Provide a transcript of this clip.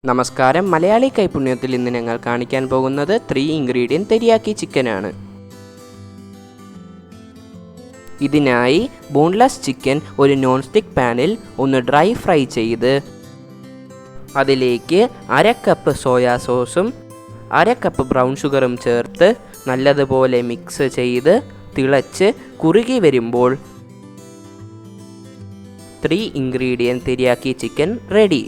നമസ്കാരം, മലയാളി കൈപുണ്യത്തിൽ ഇന്ന് ഞങ്ങൾ കാണിക്കാൻ പോകുന്നത് 3 ഇൻഗ്രീഡിയൻറ്റ് തെരിയാക്കി ചിക്കനാണ്. ഇതിനായി ബോൺലെസ് ചിക്കൻ ഒരു നോൺ സ്റ്റിക്ക് പാനിൽ ഒന്ന് ഡ്രൈ ഫ്രൈ ചെയ്ത് അതിലേക്ക് 1/2 കപ്പ് സോയാ സോസും 1/2 കപ്പ് ബ്രൗൺ ഷുഗറും ചേർത്ത് നല്ലതുപോലെ മിക്സ് ചെയ്ത് തിളച്ച് കുറുകി വരുമ്പോൾ 3 ഇൻഗ്രീഡിയൻറ്റ് തെരിയാക്കി ചിക്കൻ റെഡി.